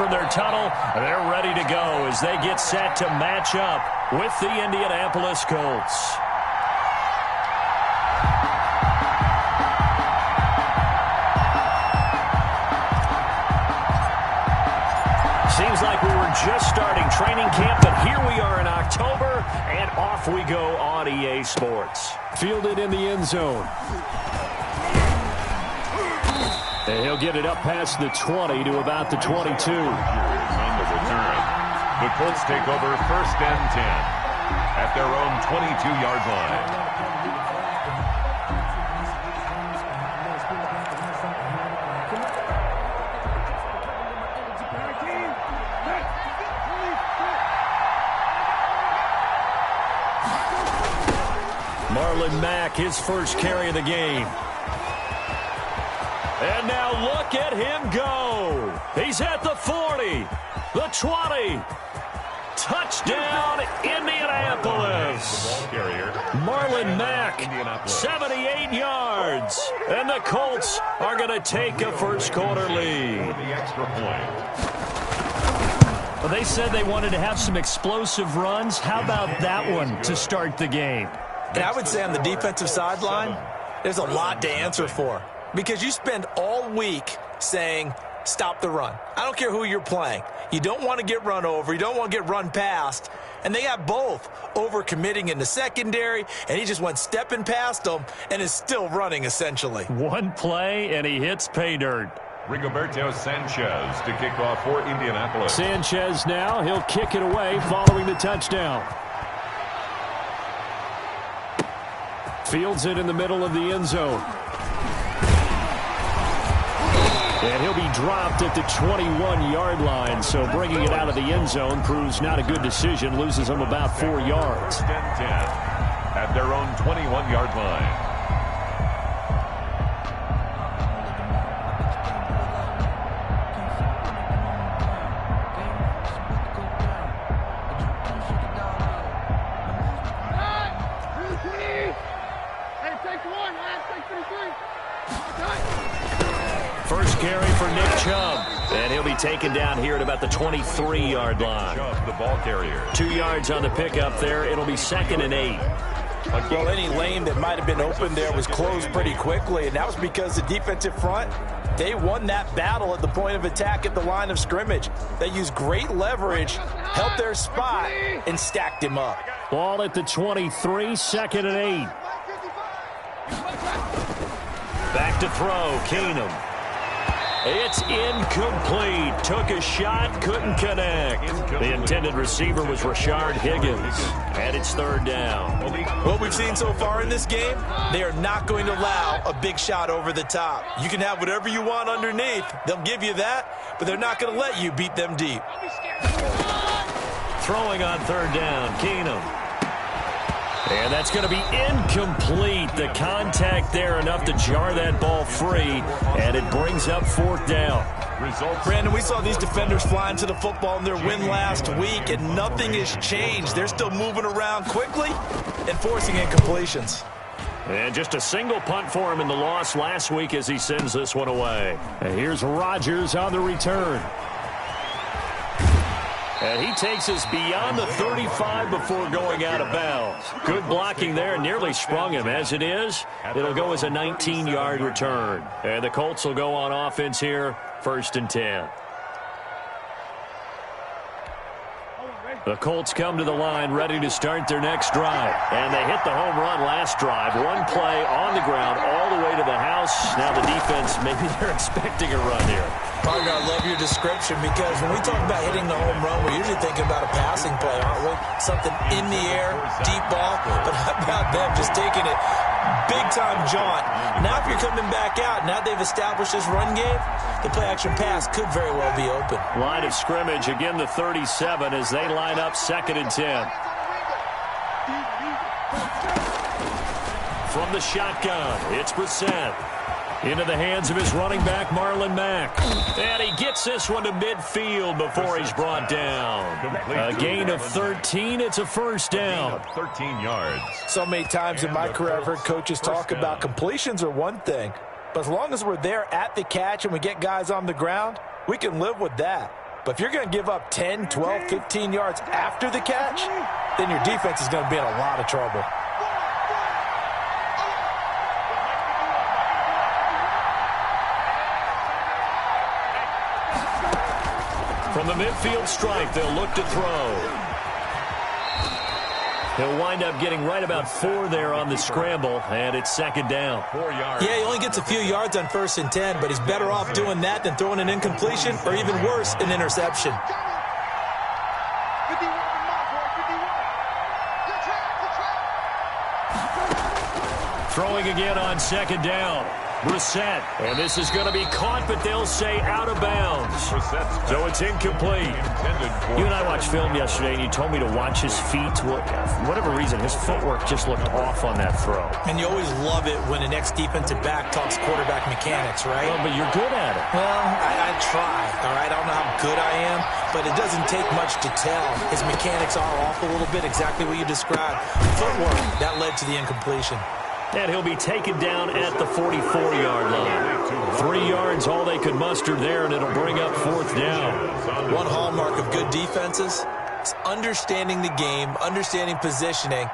from their tunnel. They're ready to go as they get set to match up with the Indianapolis Colts. Seems like we were just starting training camp, but here we are in October, and off we go on EA Sports. Fielded in the end zone. And he'll get it up past the 20 to about the 22. On the return, the Colts take over 1st and 10 at their own 22-yard line. Marlon Mack, his first carry of the game. And now look at him go. He's at the 40, the 20. Touchdown, Indianapolis. Marlon Mack, 78 yards. And the Colts are going to take a first quarter lead. Well, they said they wanted to have some explosive runs. How about that one to start the game? And I would say on the defensive sideline, there's a lot to answer for. Because you spend all week saying, stop the run. I don't care who you're playing. You don't want to get run over. You don't want to get run past. And they got both overcommitting in the secondary, and he just went stepping past them and is still running, essentially. One play, and he hits pay dirt. Rigoberto Sanchez to kick off for Indianapolis. Sanchez now, he'll kick it away following the touchdown. Fields it in the middle of the end zone. And he'll be dropped at the 21-yard line, so bringing it out of the end zone proves not a good decision, loses him about 4 yards. 1st and 10 at their own 21-yard line. First carry for Nick Chubb, and he'll be taken down here at about the 23-yard line. Chubb, the ball carrier. 2 yards on the pickup there. It'll be 2nd and 8. Well, any lane that might have been open there was closed pretty quickly, and that was because the defensive front, they won that battle at the point of attack at the line of scrimmage. They used great leverage, held their spot, and stacked him up. Ball at the 23, 2nd and 8. Back to throw, Keenum. It's incomplete. Took a shot, couldn't connect. The intended receiver was Rashard Higgins. And it's 3rd down. What we've seen so far in this game, they are not going to allow a big shot over the top. You can have whatever you want underneath. They'll give you that, but they're not going to let you beat them deep. Throwing on 3rd down, Keenum. And that's going to be incomplete. The contact there enough to jar that ball free, and it brings up 4th down. Brandon, we saw these defenders flying to the football in their win last week, and nothing has changed. They're still moving around quickly and forcing incompletions. And just a single punt for him in the loss last week as he sends this one away. And here's Rodgers on the return. And he takes us beyond the 35 before going out of bounds. Good blocking there, nearly sprung him. As it is, it'll go as a 19-yard return. And the Colts will go on offense here, 1st and 10. The Colts come to the line ready to start their next drive. And they hit the home run last drive. One play on the ground all the way to the house. Now the defense, maybe they're expecting a run here. Partner, I love your description because when we talk about hitting the home run, we're usually thinking about a passing play, aren't we? Something in the air, deep ball. But how about them just taking it big-time jaunt? Now if you're coming back out, now they've established this run game, the play-action pass could very well be open. Line of scrimmage, again the 37 as they line up 2nd and 10. From the shotgun, it's Brissett. Into the hands of his running back, Marlon Mack. And he gets this one to midfield before he's brought down. A gain of 13. It's a 1st down. 13 yards. So many times in my career I've heard coaches talk about completions are one thing. But as long as we're there at the catch and we get guys on the ground, we can live with that. But if you're going to give up 10, 12, 15 yards after the catch, then your defense is going to be in a lot of trouble. From the midfield stripe, they'll look to throw. He'll wind up getting right about 4 there on the scramble, and it's second down. 4 yards. Yeah, he only gets a few yards on 1st and 10, but he's better off doing that than throwing an incompletion or even worse, an interception. Throwing again on second down. Brissett, and this is going to be caught, but they'll say out of bounds. So it's incomplete. You and I watched film yesterday, and you told me to watch his feet. For whatever reason, his footwork just looked off on that throw. And you always love it when an ex-defensive back talks quarterback mechanics, right? Well, but you're good at it. Well, I try, all right? I don't know how good I am, but it doesn't take much to tell. His mechanics are off a little bit, exactly what you described. Footwork, that led to the incompletion. And he'll be taken down at the 44-yard line. 3 yards, all they could muster there, and it'll bring up 4th down. One hallmark of good defenses is understanding the game, understanding positioning,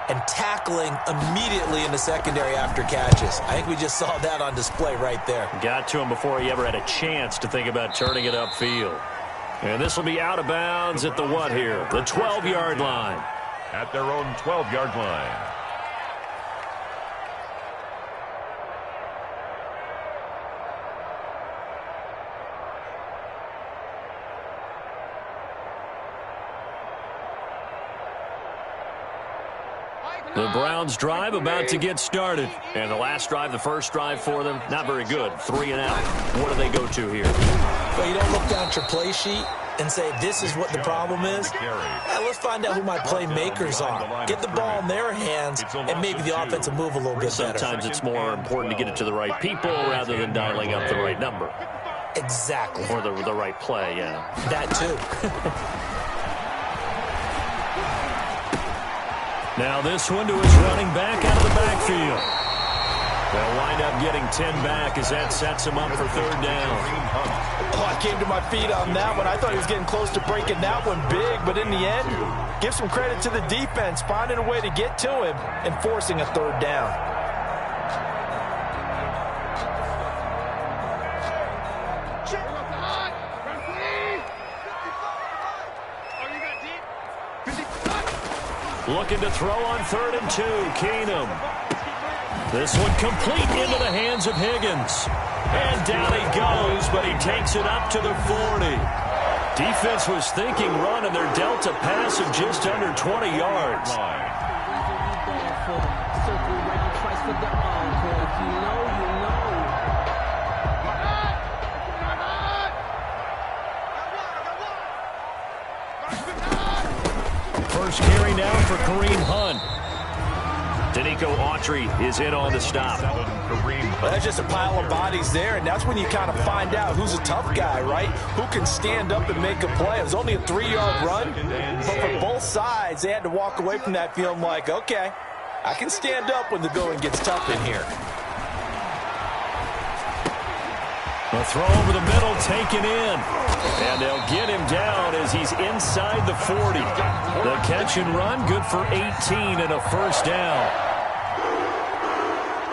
and tackling immediately in the secondary after catches. I think we just saw that on display right there. Got to him before he ever had a chance to think about turning it upfield. And this will be out of bounds at the what here? The 12-yard line. At their own 12-yard line. The Browns drive about to get started. And the last drive, the first drive for them, not very good. 3 and out. What do they go to here? Well, you don't look down at your play sheet and say, this is what the problem is. Let's find out who my playmakers are. Get the ball in their hands, and maybe the offense will move a little bit better. Sometimes it's more important to get it to the right people rather than dialing up the right number. Exactly. Or the right play, yeah. That too. Now this one to his running back out of the backfield. They'll wind up getting 10 back as that sets him up for 3rd down. Oh, I came to my feet on that one. I thought he was getting close to breaking that one big, but in the end, give some credit to the defense, finding a way to get to him and forcing a 3rd down. Looking to throw on 3rd and 2. Keenum. This one complete into the hands of Higgins. And down he goes, but he takes it up to the 40. Defense was thinking run, and they're dealt a pass of just under 20 yards. First carry now for Kareem Hunt. Danico Autry is in on the stop. Well, that's just a pile of bodies there, and that's when you kind of find out who's a tough guy, right? Who can stand up and make a play. It was only a 3-yard run, but for both sides, they had to walk away from that feeling like, okay, I can stand up when the going gets tough in here. A throw over the middle, taken in. And they'll get him down as he's inside the 40. The catch and run, good for 18 and a 1st down.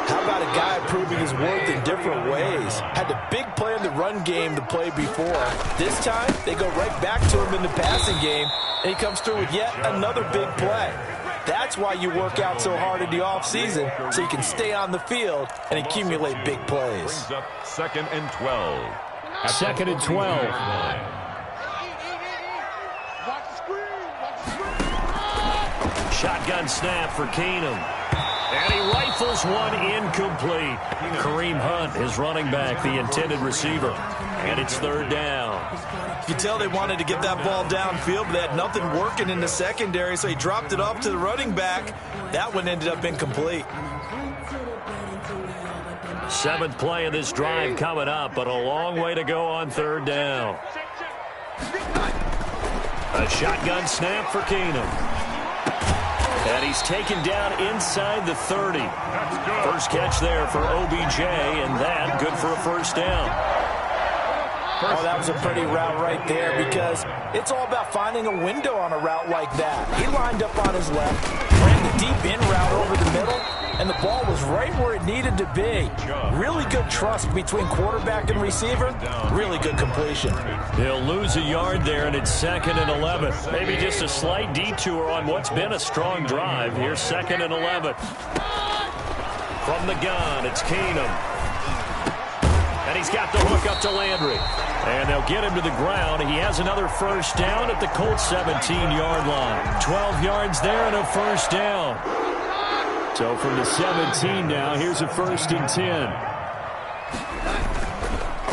How about a guy proving his worth in different ways? Had the big play in the run game the play before. This time, they go right back to him in the passing game, and he comes through with yet another big play. That's why you work out so hard in the offseason, so you can stay on the field and accumulate big plays. Brings up 2nd and 12. 2nd and 12. Shotgun snap for Keenum. And he rifles one incomplete. Kareem Hunt is running back, the intended receiver. And it's 3rd down. You can tell they wanted to get that ball downfield, but they had nothing working in the secondary, so he dropped it off to the running back. That one ended up incomplete. 7th play of this drive coming up, but a long way to go on 3rd down. A shotgun snap for Keenum. And he's taken down inside the 30. First catch there for OBJ, and that good for a 1st down. Oh, that was a pretty route right there because it's all about finding a window on a route like that. He lined up on his left, ran the deep in route over the middle, and the ball was right where it needed to be. Really good trust between quarterback and receiver. Really good completion. He'll lose a yard there, and it's 2nd and 11. Maybe just a slight detour on what's been a strong drive. Here's 2nd and 11. From the gun, it's Keenum. And he's got the hook up to Landry. And they'll get him to the ground. He has another first down at the Colts 17-yard line. 12 yards there and a first down. So from the 17 now, here's a 1st and 10.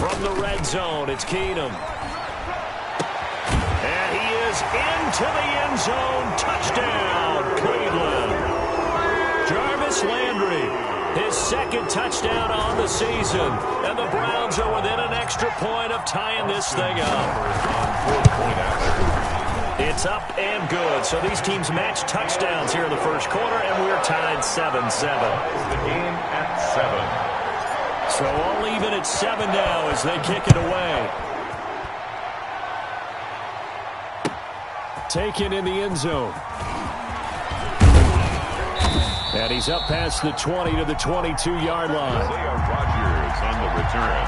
From the red zone, it's Keenum. And he is into the end zone. Touchdown, Cleveland. Jarvis Landry, his 2nd touchdown on the season. And the Browns are within an extra point of tying this thing up. It's up and good. So these teams match touchdowns here in the first quarter, and we're tied 7-7. The game at 7. So all even at 7 now as they kick it away. Taken in the end zone. And he's up past the 20 to the 22-yard line. Isaiah Rodgers on the return.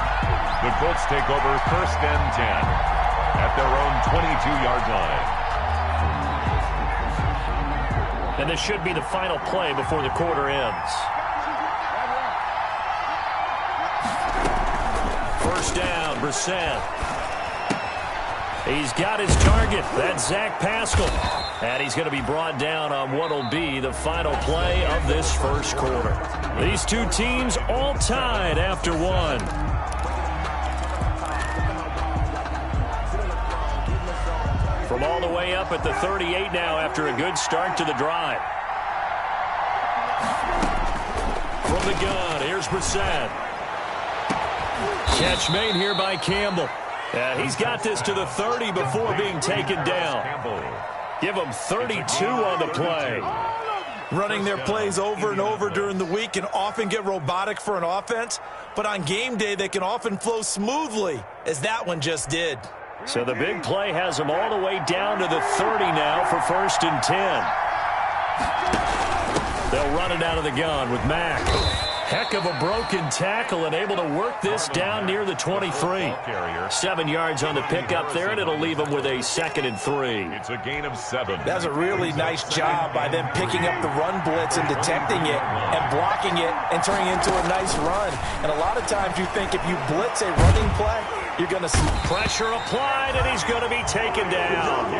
The Colts take over 1st and 10 at their own 22-yard line. And this should be the final play before the quarter ends. First down, Brissett. He's got his target. That's Zach Pascal. And he's going to be brought down on what will be the final play of this first quarter. These two teams all tied after one. From all the way up at the 38 now after a good start to the drive. From the gun, here's Brissett. Catch made here by Campbell. He's got this to the 30 before being taken down. Give him 32 on the play. Running their plays over and over during the week can often get robotic for an offense, but on game day they can often flow smoothly, as that one just did. So the big play has him all the way down to the 30 now for 1st and 10. They'll run it out of the gun with Mack. Heck of a broken tackle and able to work this down near the 23. 7 yards on the pickup there, and it'll leave him with a 2nd and 3. It's a gain of 7. That's a really nice job by them picking up the run blitz and detecting it and blocking it and turning it into a nice run. And a lot of times you think if you blitz a running play, you're going to see pressure applied, and he's going to be taken down.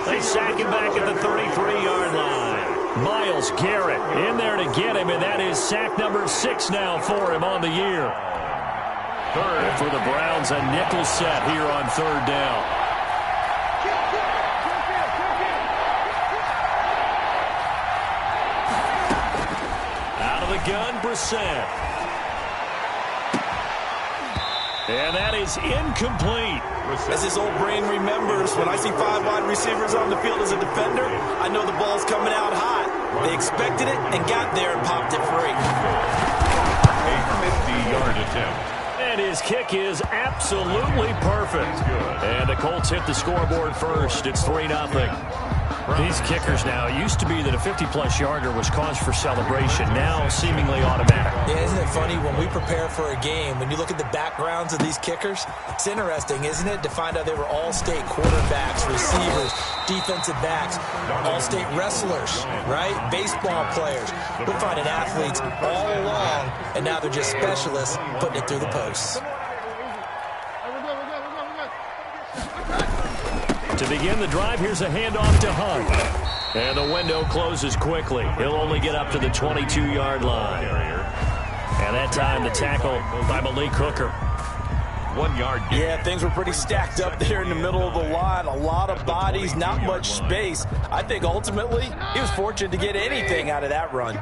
They sack him back at the 33-yard line. Myles Garrett in there to get him, and that is sack number 6 now for him on the year. And for the Browns, a nickel set here on 3rd down. Out of the gun, Brissett. And that is incomplete. As his old brain remembers, when I see 5 wide receivers on the field as a defender, I know the ball's coming out hot. They expected it and got there and popped it free. A 50-yard attempt. And his kick is absolutely perfect. And the Colts hit the scoreboard first. It's 3-0. These kickers now, it used to be that a 50-plus yarder was cause for celebration, now seemingly automatic. Yeah, isn't it funny when we prepare for a game, when you look at the backgrounds of these kickers, it's interesting, isn't it, to find out they were all-state quarterbacks, receivers, defensive backs, all-state wrestlers, right? Baseball players. We're finding athletes all along, and now they're just specialists putting it through the posts. To begin the drive, here's a handoff to Hunt. And the window closes quickly. He'll only get up to the 22-yard line. And that time the tackle by Malik Hooker. 1 yard gain. Yeah, things were pretty stacked up there in the middle of the line. A lot of bodies, not much space. I think ultimately he was fortunate to get anything out of that run.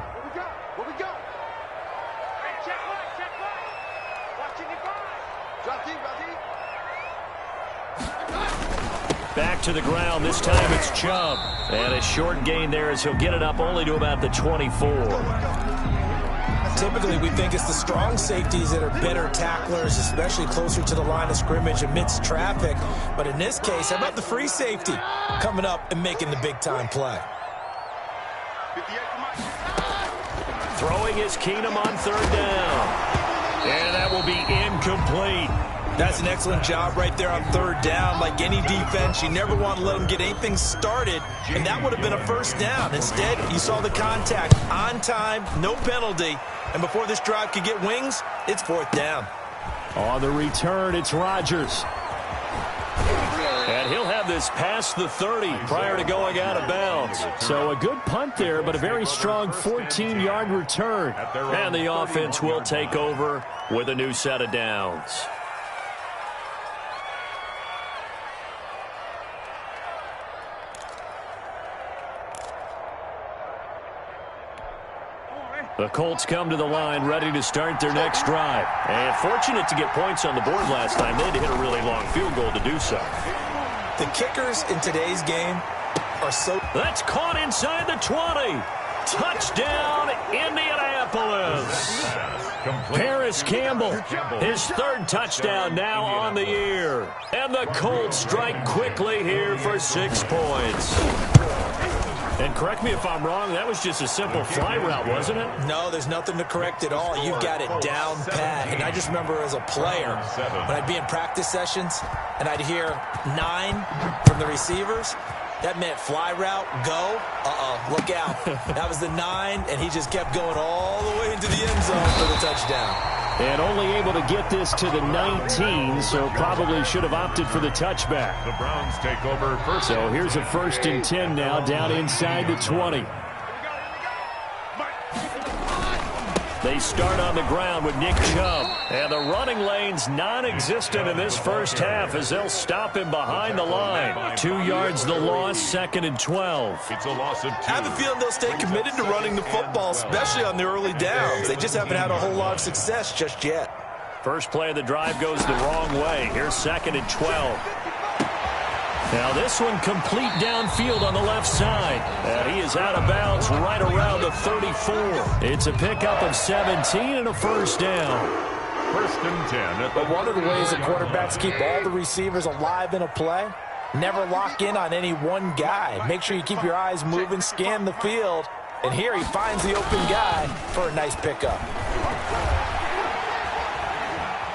Back to the ground. This time it's Chubb. And a short gain there as he'll get it up only to about the 24. typically we think it's the strong safeties that are better tacklers, especially closer to the line of scrimmage amidst traffic. But in this case, how about the free safety coming up and making the big-time play? Throwing is Keenum on third down. And that will be incomplete. That's an excellent job right there on third down. Like any defense, you never want to let them get anything started, and that would have been a first down. Instead, you saw the contact on time, no penalty, and before this drive could get wings, it's fourth down. On the return, it's Rodgers. And he'll have this past the 30 prior to going out of bounds. So a good punt there, but a very strong 14-yard return. And the offense will take over with a new set of downs. The Colts come to the line ready to start their next drive. And fortunate to get points on the board last time. They had to hit a really long field goal to do so. The kickers in today's game are so... That's caught inside the 20. Touchdown, Indianapolis. Paris Campbell, his third touchdown now on the year. And the Colts strike quickly here for 6 points. And correct me if I'm wrong, that was just a simple fly route, wasn't it? No, there's nothing to correct at all. You've got it down pat. And I just remember as a player, when I'd be in practice sessions and I'd hear 9 from the receivers, that meant fly route, go, look out. That was the 9, and he just kept going all the way into the end zone for the touchdown. And only able to get this to the 19, so probably should have opted for the touchback. The Browns take over first. So here's a 1st and 10 now, down inside the 20. They start on the ground with Nick Chubb. And the running lane's non-existent in this first half as they'll stop him behind the line. 2 yards the loss, 2nd and 12. It's a loss of 2. I have a feeling they'll stay committed to running the football, especially on the early downs. They just haven't had a whole lot of success just yet. First play of the drive goes the wrong way. Here's 2nd and 12. Now this one complete downfield on the left side. And he is out of bounds right around the 34. It's a pickup of 17 and a first down. 1st and 10. But one of the ways that quarterbacks keep all the receivers alive in a play, never lock in on any one guy. Make sure you keep your eyes moving, scan the field. And here he finds the open guy for a nice pickup.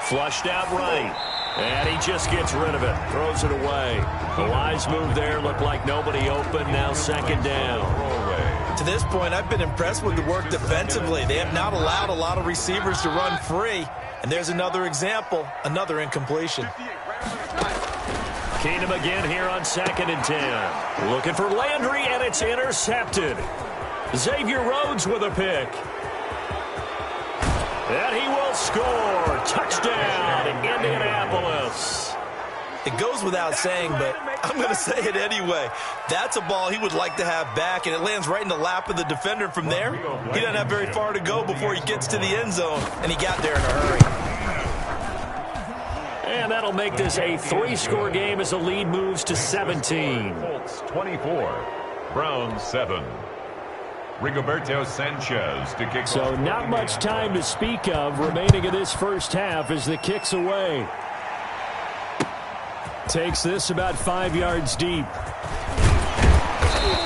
Flushed out right. And he just gets rid of it. Throws it away. The wise move there. Looked like nobody open. Now 2nd down. To this point, I've been impressed with the work defensively. They have not allowed a lot of receivers to run free. And there's another example, another incompletion. Keenum again here on 2nd and 10. Looking for Landry, and it's intercepted. Xavier Rhodes with a pick. And he will score. Touchdown, Indianapolis. It goes without saying, but I'm going to say it anyway. That's a ball he would like to have back, and it lands right in the lap of the defender from there. He doesn't have very far to go before he gets to the end zone, and he got there in a hurry. And that'll make this a 3-score game as the lead moves to 17. Colts 24, Browns 7. Rigoberto Sanchez to kick. So not much time to speak of remaining in this first half as the kick's away. Takes this about 5 yards deep.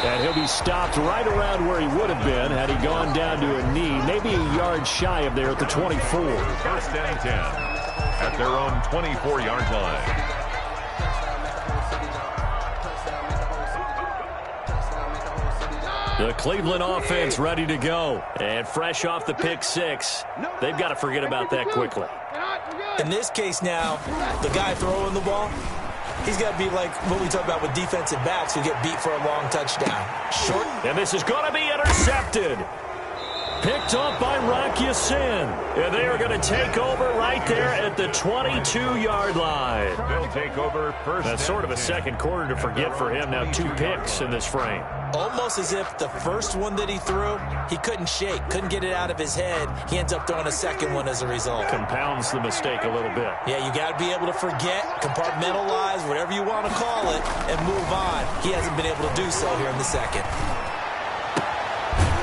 And he'll be stopped right around where he would have been had he gone down to a knee, maybe a yard shy of there at the 24. 1st and 10 at their own 24-yard line. The Cleveland offense ready to go. And fresh off the pick 6, they've got to forget about that quickly. In this case now, the guy throwing the ball, he's got to be like what we talk about with defensive backs who get beat for a long touchdown. Short. And this is going to be intercepted. Picked up by Rocky Sin. And they are going to take over right there at the 22-yard line. They'll take over first. That's sort of a second quarter to forget for him. Now 2 picks in this frame. Almost as if the first one that he threw, he couldn't shake, couldn't get it out of his head. He ends up throwing a second one as a result. Compounds the mistake a little bit. Yeah, you got to be able to forget, compartmentalize, whatever you want to call it, and move on. He hasn't been able to do so here in the second.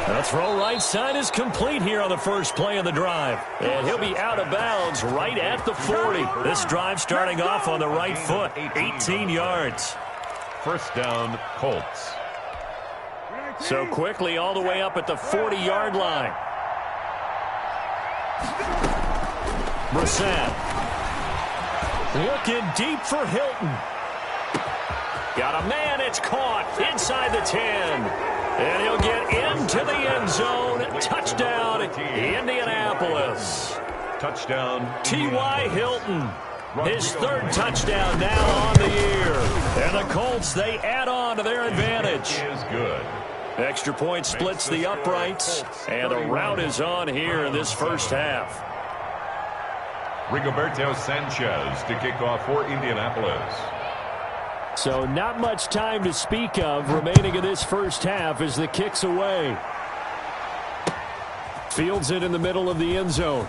The throw right side is complete here on the first play of the drive. And he'll be out of bounds right at the 40. This drive starting off on the right foot, 18 yards. First down, Colts. So quickly all the way up at the 40-yard line. Brissett. Looking deep for Hilton. Got a man, it's caught inside the 10. And he'll get into the end zone. Touchdown, Indianapolis. Touchdown, T.Y. Hilton. His third touchdown now on the year. And the Colts, they add on to their advantage. Is good. Extra point splits the uprights. And the route is on here in this first half. Rigoberto Sanchez to kick off for Indianapolis. So not much time to speak of remaining in this first half as the kick's away. Fields it in the middle of the end zone.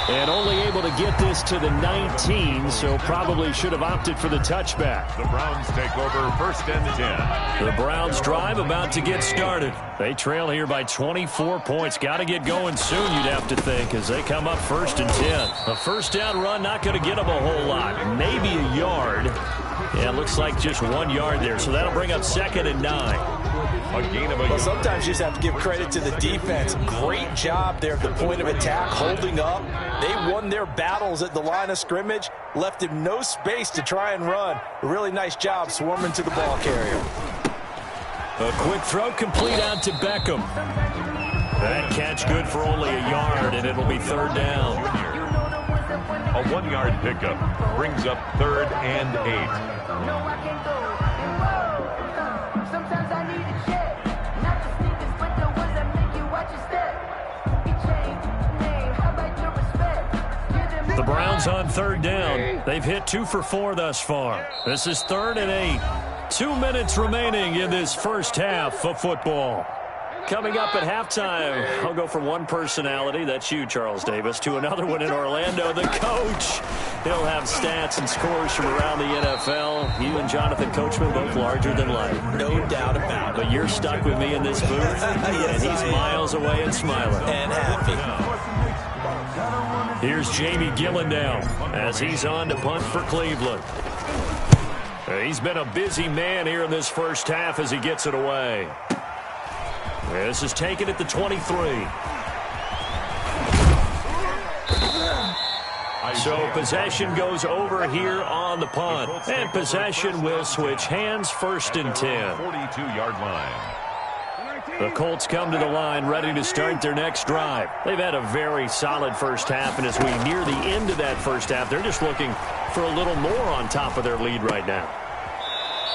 And only able to get this to the 19, so probably should have opted for the touchback. The Browns take over first and 10. The Browns drive about to get started. They trail here by 24 points. Got to get going soon, you'd have to think, as they come up first and 10. A first down run not going to get them a whole lot. Maybe a yard. Yeah, it looks like just 1 yard there, so that'll bring up second and 9. A gain of a Well, sometimes you just have to give credit to the defense. Great job there at the point of attack, holding up. They won their battles at the line of scrimmage, left him no space to try and run. A really nice job swarming to the ball carrier. A quick throw complete out to Beckham. That catch good for only a yard, and it'll be third down. A 1-yard pickup brings up third and 8. The Browns on third down. They've hit 2 for 4 thus far. This is third and 8. 2 minutes remaining in this first half of football. Coming up at halftime, I'll go from one personality, that's you, Charles Davis, to another one in Orlando, the coach. He'll have stats and scores from around the NFL. You and Jonathan Coachman both larger than life. No doubt about it. But you're stuck with me in this booth, Yes, and he's miles away and smiling. And happy. Here's Jamie Gillen now as he's on to punt for Cleveland. He's been a busy man here in this first half as he gets it away. This is taken at the 23. So possession goes over here on the punt. And possession will switch hands, first and 10. 42-yard line. The Colts come to the line ready to start their next drive. They've had a very solid first half, and as we near the end of that first half, they're just looking for a little more on top of their lead right now.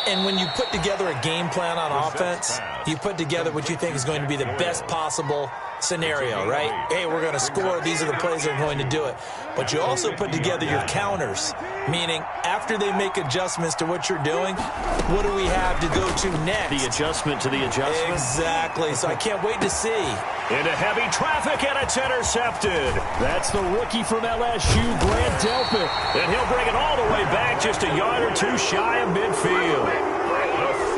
And when you put together a game plan on offense, you put together what you think is going to be the best possible scenario, right? Hey, we're going to score. These are the plays that are going to do it. But you also put together your counters, meaning after they make adjustments to what you're doing, what do we have to go to next? The adjustment to the adjustment? Exactly. So I can't wait to see. Into heavy traffic, and it's intercepted. That's the rookie from LSU, Grant Delpit. And he'll bring it all the way back just a yard or two shy of midfield.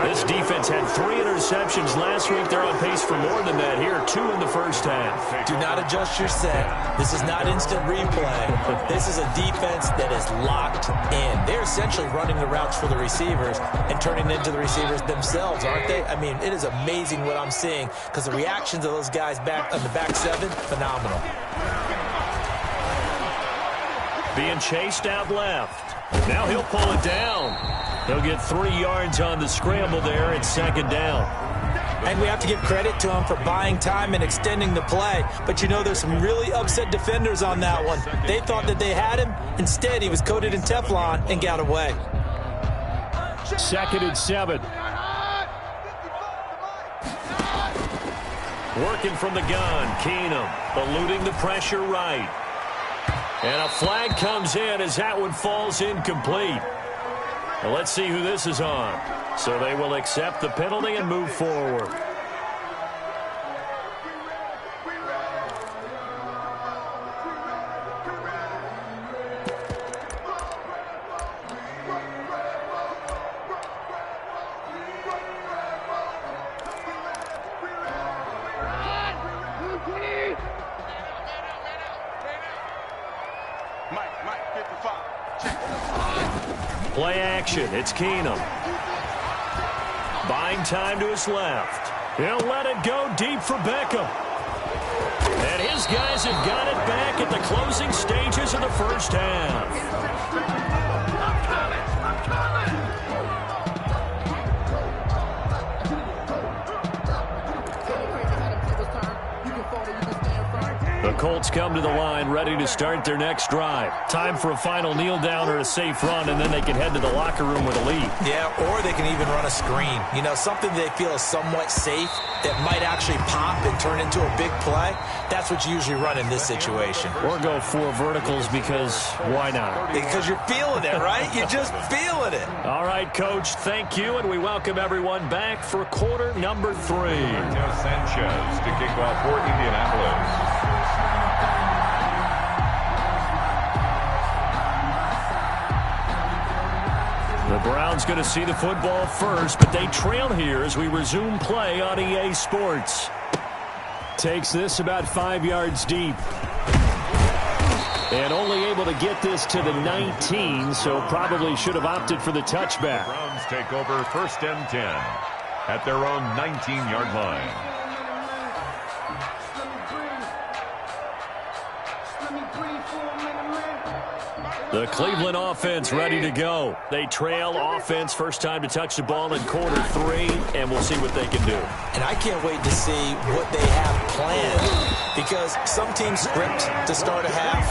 This defense had 3 interceptions last week. They're on pace for more than that here, 2 in the first half. Do not adjust your set. This is not instant replay. This is a defense that is locked in. They're essentially running the routes for the receivers and turning into the receivers themselves, aren't they? I mean, it is amazing what I'm seeing because the reactions of those guys back on the back 7, phenomenal. Being chased out left. Now he'll pull it down. He'll get 3 yards on the scramble there. It's second down. And we have to give credit to him for buying time and extending the play. But you know, there's some really upset defenders on that one. They thought that they had him. Instead, he was coated in Teflon and got away. Second and 7. Working from the gun, Keenum eluding the pressure right. And a flag comes in as that one falls incomplete. Well, let's see who this is on. So they will accept the penalty and move forward. Play action. It's Keenum. Buying time to his left. He'll let it go deep for Beckham. And his guys have got it back at the closing stages of the first half. The Colts come to the line, ready to start their next drive. Time for a final kneel down or a safe run, and then they can head to the locker room with a lead. Yeah, or they can even run a screen. You know, something they feel is somewhat safe that might actually pop and turn into a big play. That's what you usually run in this situation. Or go 4 verticals because why not? Because you're feeling it, right? You're just feeling it. All right, Coach, thank you, and we welcome everyone back for quarter number 3. Sanchez to kick off for Indianapolis. The Browns going to see the football first, but they trail here as we resume play on EA Sports. Takes this about 5 yards deep. And only able to get this to the 19, so probably should have opted for the touchback. The Browns take over first and 10 at their own 19-yard line. The Cleveland offense ready to go. They trail offense, first time to touch the ball in quarter 3, and we'll see what they can do. And I can't wait to see what they have planned, because some teams script to start a half.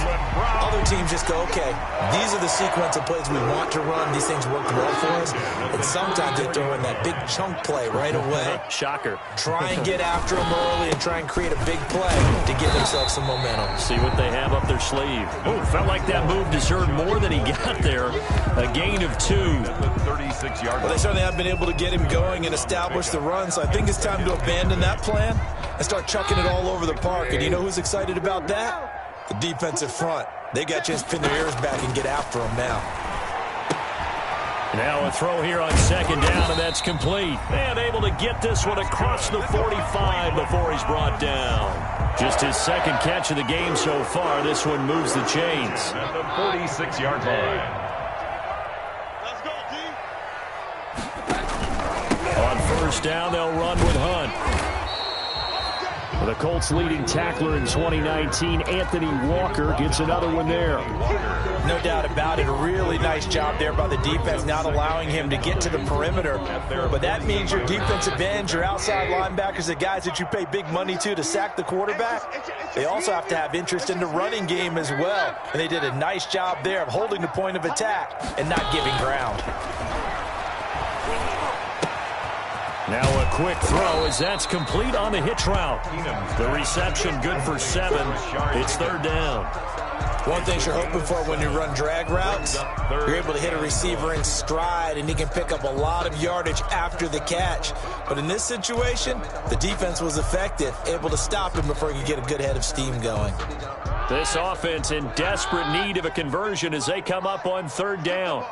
Other teams just go, okay, these are the sequence of plays we want to run. These things work well for us. And sometimes they throw in that big chunk play right away. Shocker. Try and get after them early and try and create a big play to give themselves some momentum. See what they have up their sleeve. Oh, felt like that move deserved more than he got there. A gain of 2. 36-yard. Well, they certainly have been able to get him going and establish the run, so I think it's time to abandon that plan and start chucking it all over the park. And you know who's excited about that? The defensive front. They got a chance to pin their ears back and get after him now. Now a throw here on second down, and that's complete. And able to get this one across the 45 before he's brought down. Just his second catch of the game so far. This one moves the chains. At the 46-yard line. On first down, they'll run with Hunt. The Colts' leading tackler in 2019, Anthony Walker, gets another one there. No doubt about it. A really nice job there by the defense, not allowing him to get to the perimeter. But that means your defensive ends, your outside linebackers, the guys that you pay big money to sack the quarterback, they also have to have interest in the running game as well. And they did a nice job there of holding the point of attack and not giving ground. Now a quick throw as that's complete on the hitch route. The reception good for 7. It's third down. One thing you're hoping for when you run drag routes, you're able to hit a receiver in stride, and he can pick up a lot of yardage after the catch. But in this situation, the defense was effective, able to stop him before he could get a good head of steam going. This offense in desperate need of a conversion as they come up on third down.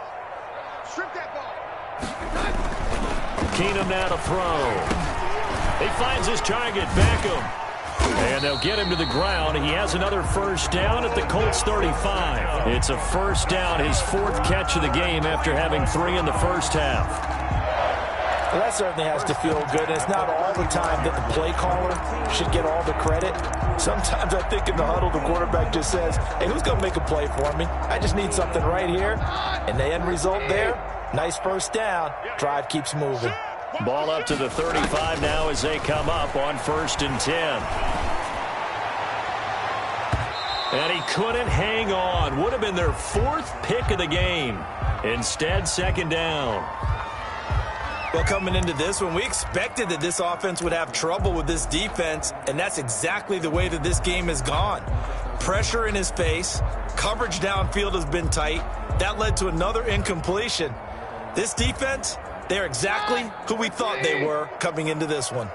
Keenum now to throw. He finds his target, Beckham. And they'll get him to the ground. He has another first down at the Colts 35. It's a first down, his 4th catch of the game after having 3 in the first half. Well, that certainly has to feel good. And it's not all the time that the play caller should get all the credit. Sometimes I think in the huddle, the quarterback just says, hey, who's going to make a play for me? I just need something right here. And the end result there, nice first down. Drive keeps moving. Ball up to the 35 now as they come up on 1st and 10. And he couldn't hang on. Would have been their 4th pick of the game. Instead, second down. Well, coming into this one, we expected that this offense would have trouble with this defense, and that's exactly the way that this game has gone. Pressure in his face. Coverage downfield has been tight. That led to another incompletion. This defense, they're exactly who we thought they were coming into this one.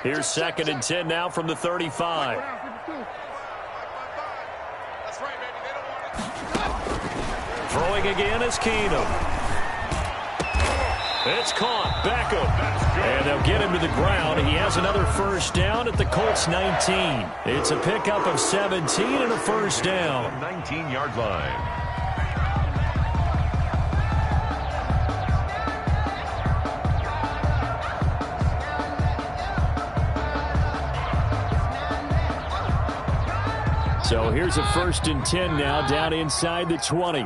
Here's 2nd and 10 now from the 35. Throwing again is Keenum. It's caught. Beckham. And they'll get him to the ground. He has another first down at the Colts 19. It's a pickup of 17 and a first down. 19-yard line. So here's a 1st and 10 now, down inside the 20.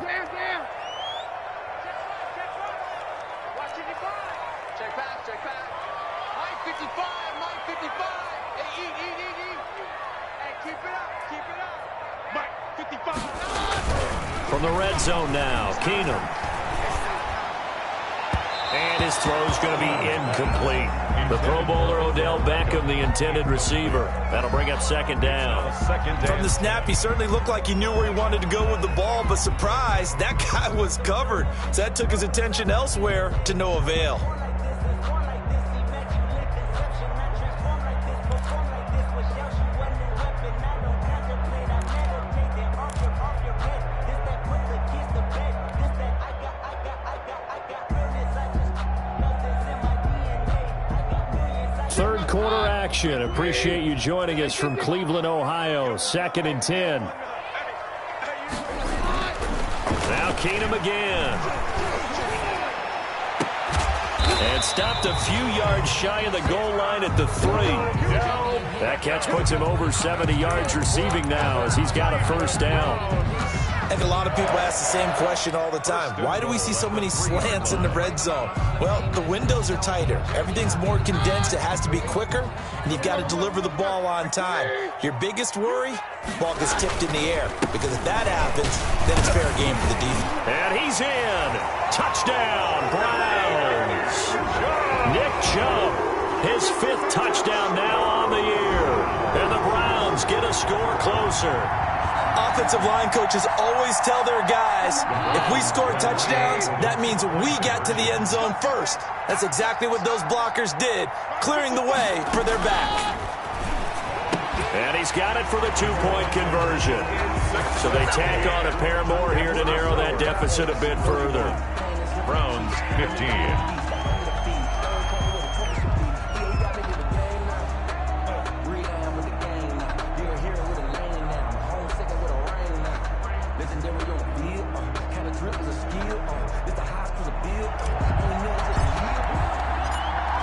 From the red zone now, Keenum. And his throw's going to be incomplete. The Pro Bowler Odell Beckham, the intended receiver. That'll bring up 2nd down. From the snap, he certainly looked like he knew where he wanted to go with the ball, but surprise, that guy was covered. So that took his attention elsewhere to no avail. Third quarter action. Appreciate you joining us from Cleveland, Ohio. 2nd and 10. Now Keenum again. And stopped a few yards shy of the goal line at the 3. That catch puts him over 70 yards receiving now as he's got a 1st down. And a lot of people ask the same question all the time. Why do we see so many slants in the red zone? Well, the windows are tighter. Everything's more condensed. It has to be quicker, and you've got to deliver the ball on time. Your biggest worry, ball gets tipped in the air, because if that happens, then it's fair game for the defense. And he's in. Touchdown, Browns. Nick Chubb, his 5th touchdown now on the year. And the Browns get a score closer. Offensive line coaches always tell their guys, if we score touchdowns, that means we got to the end zone first. That's exactly what those blockers did, clearing the way for their back. And he's got it for the 2-point conversion. So they tack on a pair more here to narrow that deficit a bit further. Browns 15.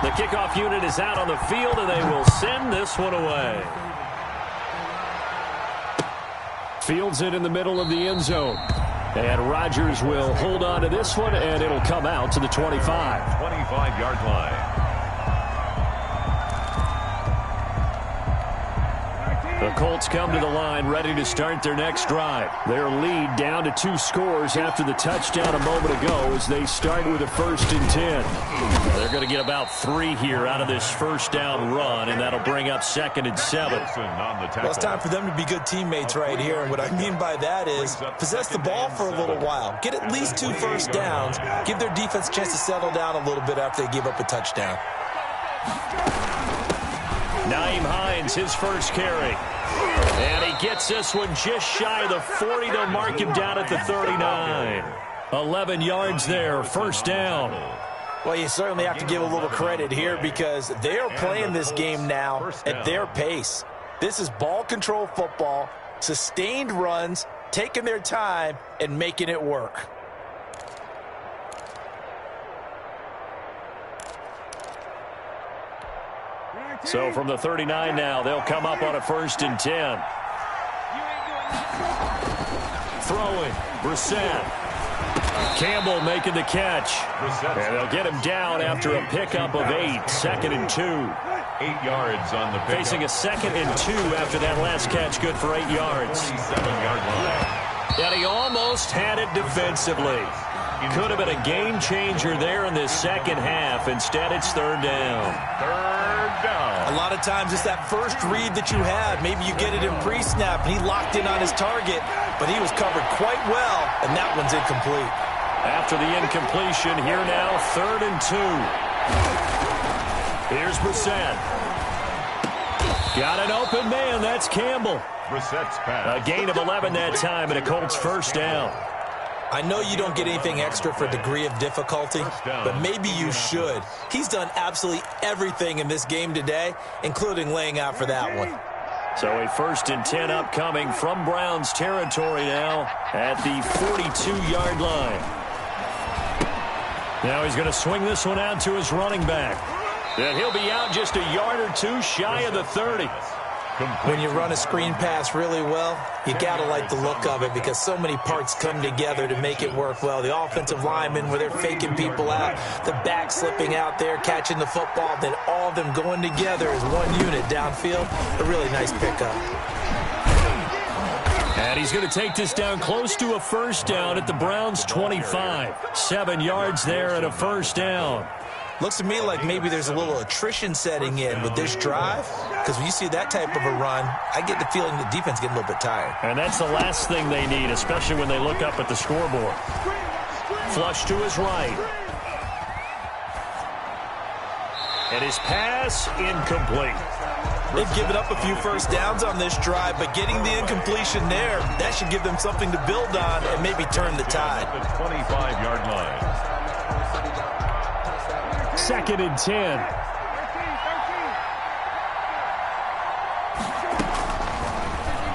The kickoff unit is out on the field, and they will send this one away. Fields it in the middle of the end zone. And Rodgers will hold on to this one, and it'll come out to the 25. 25-yard line. The Colts come to the line ready to start their next drive. Their lead down to 2 scores after the touchdown a moment ago as they start with a 1st and 10. They're going to get about 3 here out of this 1st down run, and that'll bring up 2nd and 7. Well, it's time for them to be good teammates right here, and what I mean by that is possess the ball for a little while. Get at least 2 first downs. Give their defense a chance to settle down a little bit after they give up a touchdown. Nyheim Hines, his first carry. And he gets this one just shy of the 40. They'll mark him down at the 39. 11 yards there, 1st down. Well, you certainly have to give a little credit here because they are playing this game now at their pace. This is ball control football, sustained runs, taking their time, and making it work. So from the 39 now, they'll come up on a 1st and 10. Throwing, Brissett. Campbell making the catch. And they'll get him down after a pickup of 8. 2nd and 2. 8 yards on the pickup. Facing a 2nd and 2 after that last catch, good for 8 yards. 7-yard line. And he almost had it defensively. Could have been a game changer there in this 2nd half. Instead, it's 3rd down. 3rd down. A lot of times it's that first read that you have. Maybe you get it in pre-snap, and he locked in on his target, but he was covered quite well, and that one's incomplete. After the incompletion, here now, 3rd and 2. Here's Brissett. Got an open man. That's Campbell. Brissett's pass. A gain of 11 that time, and a Colts 1st down. I know you don't get anything extra for degree of difficulty, but maybe you should. He's done absolutely everything in this game today, including laying out for that one. So a 1st and 10 upcoming from Browns territory now at the 42-yard line. Now he's going to swing this one out to his running back. And he'll be out just a yard or 2 shy of the 30. When you run a screen pass really well, you got to like the look of it because so many parts come together to make it work well. The offensive linemen, where they're faking people out, the back slipping out there, catching the football, then all of them going together as one unit downfield. A really nice pickup. And he's going to take this down close to a first down at the Browns' 25. 7 yards there and a first down. Looks to me like maybe there's a little attrition setting in with this drive, because when you see that type of a run, I get the feeling the defense getting a little bit tired. And that's the last thing they need, especially when they look up at the scoreboard. Flush to his right. And his pass incomplete. They've given up a few first downs on this drive, but getting the incompletion there, that should give them something to build on and maybe turn the tide. The 25-yard line. 2nd and 10.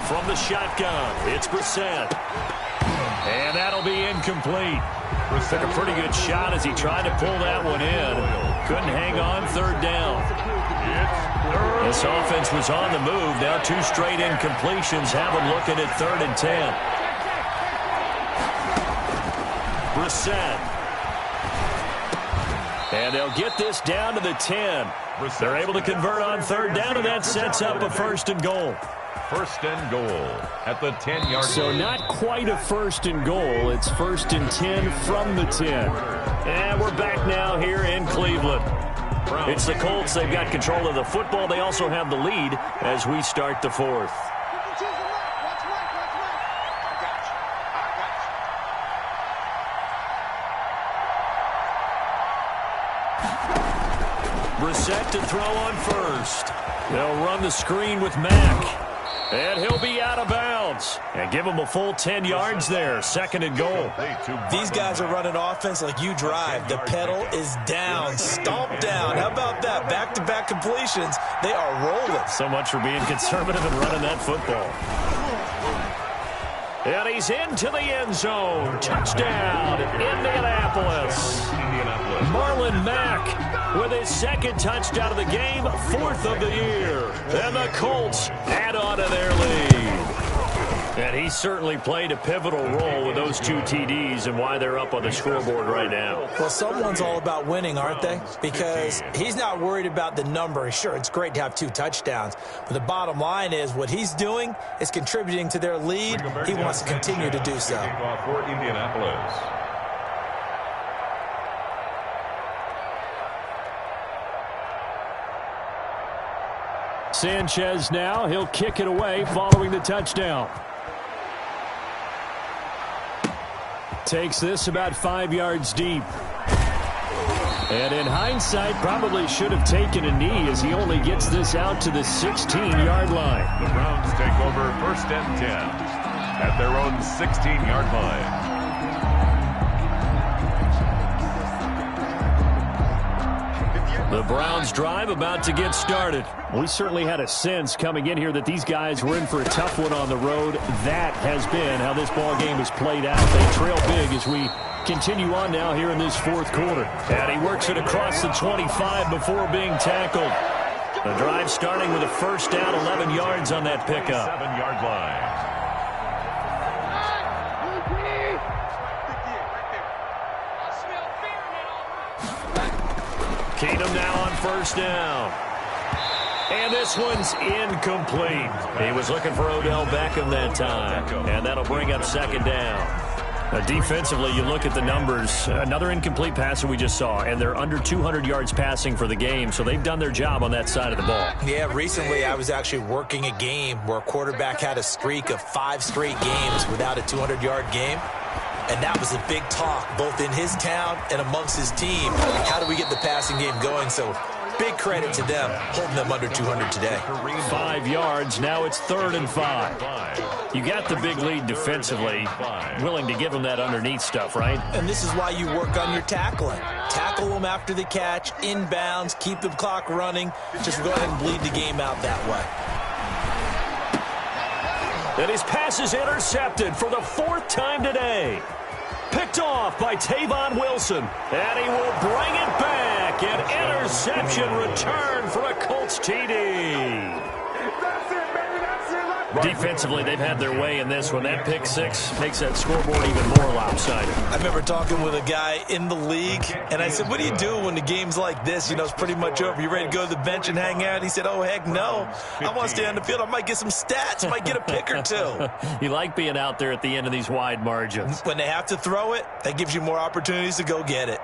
From the shotgun, it's Brissett. And that'll be incomplete. Took a pretty good shot as he tried to pull that one in. Couldn't hang on, 3rd down. This offense was on the move. Now 2 straight incompletions have them looking at 3rd and 10. Brissett. And they'll get this down to the 10. They're able to convert on 3rd down, and that sets up a 1st and goal. 1st and goal at the 10-yard line. So not quite a 1st and goal. It's 1st and 10 from the 10. And we're back now here in Cleveland. It's the Colts. They've got control of the football. They also have the lead as we start the 4th. Brissett to throw on 1st. They'll run the screen with Mack. And he'll be out of bounds. And give him a full 10 yards there. 2nd and goal. These guys are running offense like you drive. The pedal is down. Stomp down. How about that? Back-to-back completions. They are rolling. So much for being conservative and running that football. And he's into the end zone. Touchdown, Indianapolis. Marlon Mack with his 2nd touchdown of the game, 4th of the year. And the Colts add on to their lead. And he certainly played a pivotal role with those 2 TDs and why they're up on the scoreboard right now. Well, someone's all about winning, aren't they? Because he's not worried about the number. Sure, it's great to have 2 touchdowns. But the bottom line is what he's doing is contributing to their lead. He wants to continue to do so. For Indianapolis. Sanchez now. He'll kick it away following the touchdown. Takes this about 5 yards deep. And in hindsight, probably should have taken a knee as he only gets this out to the 16-yard line. The Browns take over 1st and 10 at their own 16-yard line. The Browns drive about to get started. We certainly had a sense coming in here that these guys were in for a tough one on the road. That has been how this ball game has played out. They trail big as we continue on now here in this 4th quarter. And he works it across the 25 before being tackled. The drive starting with a 1st down, 11 yards on that pickup. 7-yard line. Keenum now on 1st down. And this one's incomplete. He was looking for Odell Beckham that time. And that'll bring up 2nd down. Defensively, you look at the numbers. Another incomplete pass that we just saw. And they're under 200 yards passing for the game. So they've done their job on that side of the ball. Yeah, recently I was actually working a game where a quarterback had a streak of 5 straight games without a 200-yard game. And that was a big talk, both in his town and amongst his team. How do we get the passing game going? So big credit to them, holding them under 200 today. 5 yards. Now it's 3rd and 5. You got the big lead defensively. Willing to give them that underneath stuff, right? And this is why you work on your tackling. Tackle them after the catch, inbounds, keep the clock running. Just go ahead and bleed the game out that way. And his pass is intercepted for the 4th time today. Picked off by Tavon Wilson. And he will bring it back. An interception return for a Colts TD. Defensively, they've had their way in this one. That pick six makes that scoreboard even more lopsided. I remember talking with a guy in the league, and I said, what do you do when the game's like this? You know, it's pretty much over. You ready to go to the bench and hang out? He said, oh, heck no. I want to stay on the field. I might get some stats. I might get a pick or two. You like being out there at the end of these wide margins. When they have to throw it, that gives you more opportunities to go get it.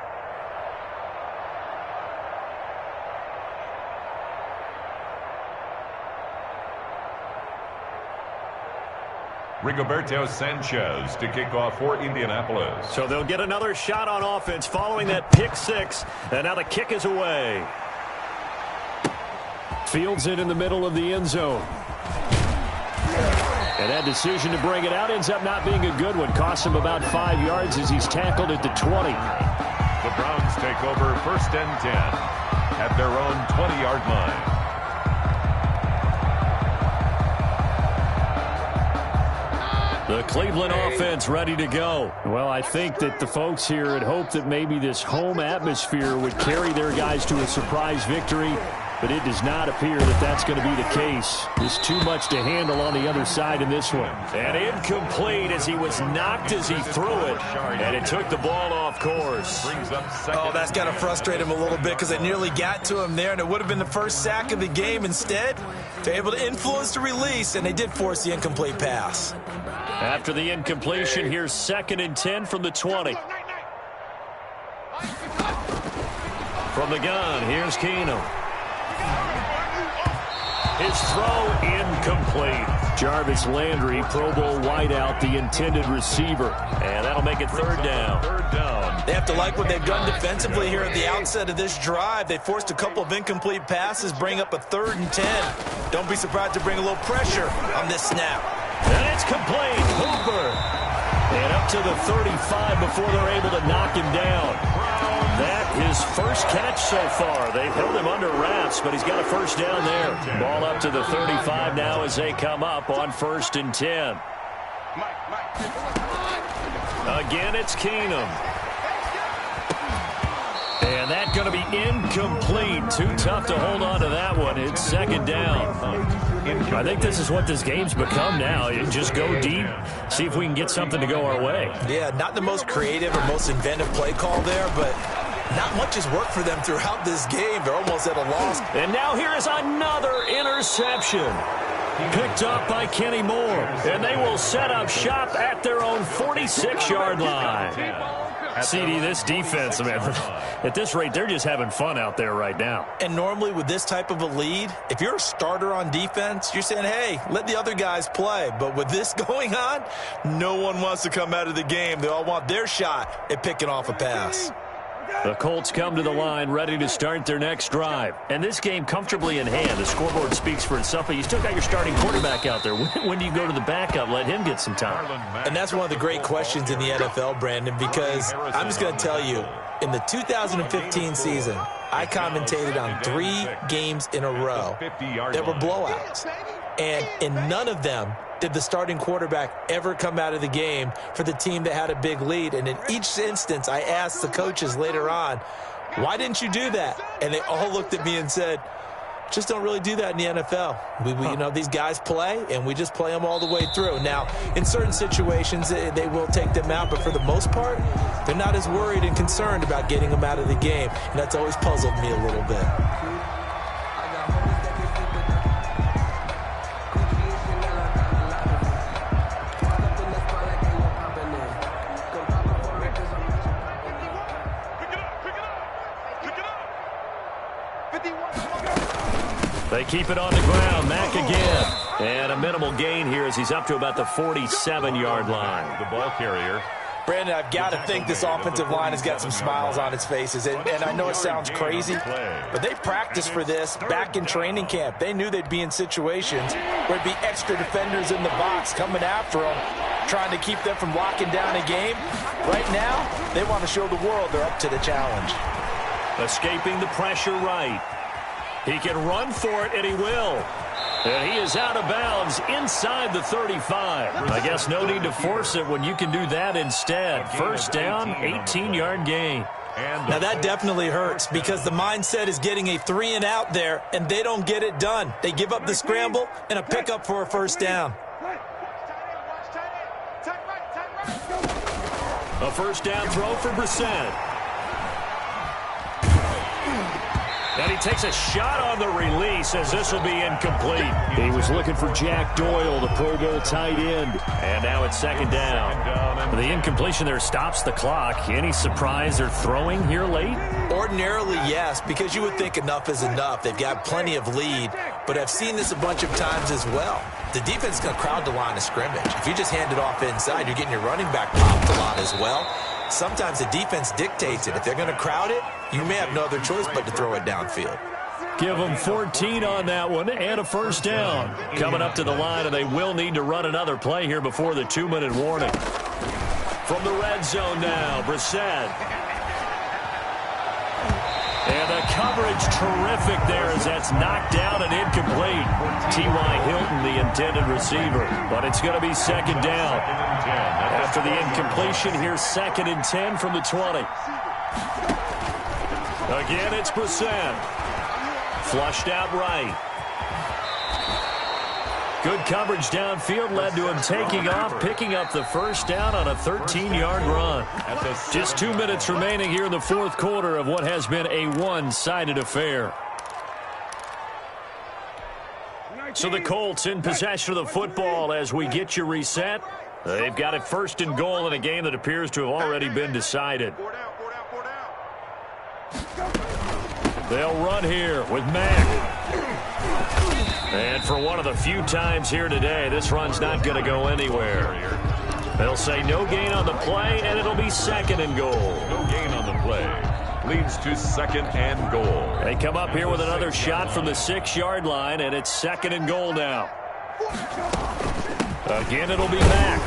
Rigoberto Sanchez to kick off for Indianapolis. So they'll get another shot on offense following that pick six, and now the kick is away. Fields it in the middle of the end zone. And that decision to bring it out ends up not being a good one. Costs him about 5 yards as he's tackled at the 20. The Browns take over 1st and 10 at their own 20-yard line. The Cleveland offense ready to go. Well, I think that the folks here had hoped that maybe this home atmosphere would carry their guys to a surprise victory, but it does not appear that that's going to be the case. There's too much to handle on the other side in this one. And incomplete as he was knocked as he threw it, and it took the ball off course. Oh, that's got to frustrate him a little bit because they nearly got to him there, and it would have been the first sack of the game. Instead, they're able to influence the release, and they did force the incomplete pass. After the incompletion, here's 2nd and 10 from the 20. From the gun, here's Keenum. His throw incomplete. Jarvis Landry, Pro Bowl wideout, the intended receiver. And that'll make it 3rd down. They have to like what they've done defensively here at the outset of this drive. They forced a couple of incomplete passes, bring up a 3rd and 10. Don't be surprised to bring a little pressure on this snap. And it's complete. Hooper. And up to the 35 before they're able to knock him down. That his first catch so far. They've held him under wraps, but he's got a 1st down there. Ball up to the 35 now as they come up on 1st and 10. Again, it's Keenum. And that's going to be incomplete. Too tough to hold on to that one. It's 2nd down. I think this is what this game's become now. You just go deep, see if we can get something to go our way. Yeah, not the most creative or most inventive play call there, but not much has worked for them throughout this game. They're almost at a loss. And now here is another interception. Picked up by Kenny Moore. And they will set up shop at their own 46-yard line. CD, this defense, man, at this rate, they're just having fun out there right now. And normally with this type of a lead, if you're a starter on defense, you're saying, hey, let the other guys play. But with this going on, no one wants to come out of the game. They all want their shot at picking off a pass. The Colts come to the line ready to start their next drive. And this game comfortably in hand. The scoreboard speaks for itself, but you still got your starting quarterback out there. When do you go to the backup? Let him get some time. And that's one of the great questions in the NFL, Brandon, because I'm just going to tell you, in the 2015 season, I commentated on 3 games in a row that were blowouts. And in none of them did the starting quarterback ever come out of the game for the team that had a big lead. And in each instance, I asked the coaches later on, why didn't you do that? And they all looked at me and said, just don't really do that in the NFL. You know, these guys play, and we just play them all the way through. Now, in certain situations, they will take them out, but for the most part, they're not as worried and concerned about getting them out of the game. And that's always puzzled me a little bit. They keep it on the ground. Mack again. And a minimal gain here as he's up to about the 47-yard line. The ball carrier. Brandon, I've got to think this offensive line has got some smiles on its faces. And I know it sounds crazy, but they practiced for this back in training camp. They knew they'd be in situations where there'd be extra defenders in the box coming after them, trying to keep them from locking down a game. Right now, they want to show the world they're up to the challenge. Escaping the pressure right. He can run for it, and he will. And he is out of bounds inside the 35. I guess no need to force it when you can do that instead. 1st down, 18-yard gain. Now that definitely hurts because the mindset is getting a 3-and-out there, and they don't get it done. They give up the scramble and a pickup for a first down. A first down throw for Brissett. And he takes a shot on the release as this will be incomplete. He was looking for Jack Doyle, the Pro Bowl tight end. And now it's second down. The incompletion there stops the clock. Any surprise they're throwing here late? Ordinarily, yes, because you would think enough is enough. They've got plenty of lead, but I've seen this a bunch of times as well. The defense is going to crowd the line of scrimmage. If you just hand it off inside, you're getting your running back popped a lot as well. Sometimes the defense dictates it. If they're going to crowd it, you may have no other choice but to throw it downfield. Give them 14 on that one and a first down. Coming up to the line, and they will need to run another play here before the 2-minute warning. From the red zone now, Brissett. And the coverage terrific there as that's knocked down and incomplete. T.Y. Hilton, the intended receiver. But it's going to be second down. After the incompletion, here's 2nd and 10 from the 20. Again, it's Brissett. Flushed out right. Good coverage downfield led to him taking off, picking up the first down on a 13-yard run. Just 2 minutes remaining here in the fourth quarter of what has been a one-sided affair. So the Colts in possession of the football as we get you reset. They've got it 1st and goal in a game that appears to have already been decided. They'll run here with Mack. And for one of the few times here today, this run's not going to go anywhere. They'll say no gain on the play, and it'll be 2nd and goal. No gain on the play. Leads to 2nd and goal. They come up here with another shot from the 6-yard line, and it's 2nd and goal now. Again, it'll be Mack.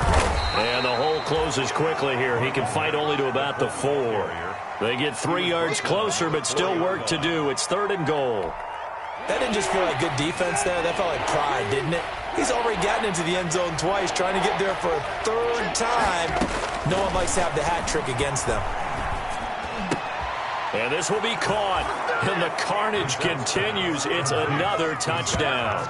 And the hole closes quickly here. He can fight only to about the 4. They get 3 yards closer, but still work to do. It's 3rd and goal. That didn't just feel like good defense there. That felt like pride, didn't it? He's already gotten into the end zone twice, trying to get there for a 3rd time. No one likes to have the hat trick against them. And this will be caught. And the carnage continues. It's another touchdown.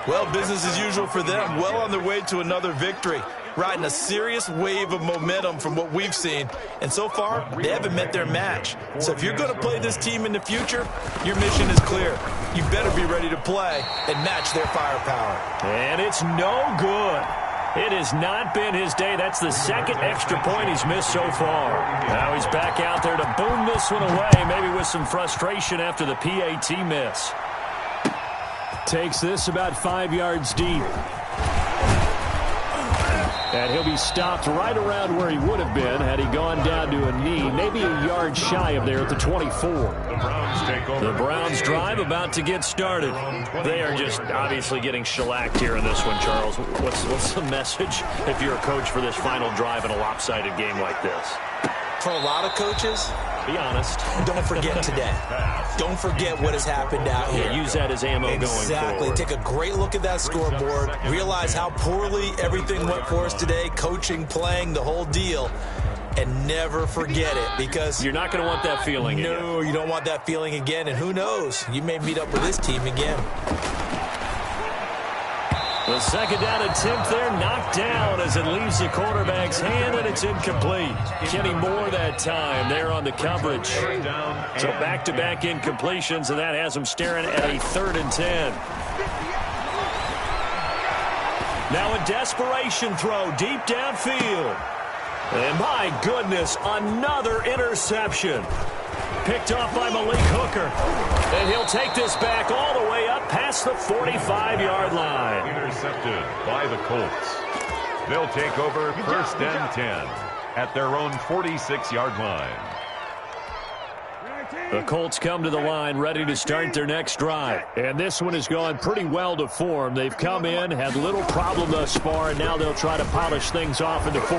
Well, business as usual for them. Well on their way to another victory. Riding a serious wave of momentum from what we've seen. And so far, they haven't met their match. So if you're going to play this team in the future, your mission is clear. You better be ready to play and match their firepower. And it's no good. It has not been his day. That's the 2nd extra point he's missed so far. Now he's back out there to boom this one away, maybe with some frustration after the PAT miss. Takes this about 5 yards deep. And he'll be stopped right around where he would have been had he gone down to a knee, maybe a yard shy of there at the 24. The Browns take over. The Browns drive about to get started. They are just obviously getting shellacked here in this one, Charles. What's the message if you're a coach for this final drive in a lopsided game like this? For a lot of coaches, be honest. Don't forget today. Don't forget what has happened out here. Yeah, use that as ammo going forward. Exactly. Take a great look at that scoreboard. Realize how poorly everything went for us today. Coaching, playing, the whole deal. And never forget it, because you're not going to want that feeling again. No, you don't want that feeling again. And who knows? You may meet up with this team again. The 2nd down attempt there knocked down as it leaves the quarterback's hand, and it's incomplete. Kenny Moore that time there on the coverage. So back-to-back incompletions, and that has him staring at a 3rd and 10. Now a desperation throw deep downfield. And my goodness, another interception. Picked off by Malik Hooker. And he'll take this back all the way up past the 45-yard line. Intercepted by the Colts. They'll take over 1st and 10 at their own 46-yard line. The Colts come to the line ready to start their next drive. And this one has gone pretty well to form. They've come in, had little problem thus far, and now they'll try to polish things off into 4.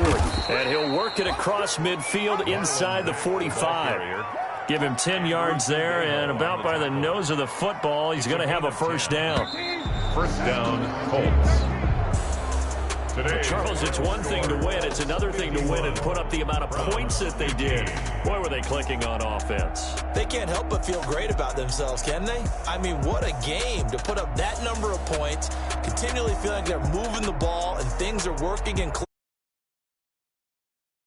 And he'll work it across midfield inside the 45. Give him 10 yards there, and about by the nose of the football, he's going to have a first down. First down, Colts. Today, Charles, it's one thing to win. It's another thing to win and put up the amount of points that they did. Boy, were they clicking on offense. They can't help but feel great about themselves, can they? I mean, what a game to put up that number of points, continually feeling like they're moving the ball and things are working and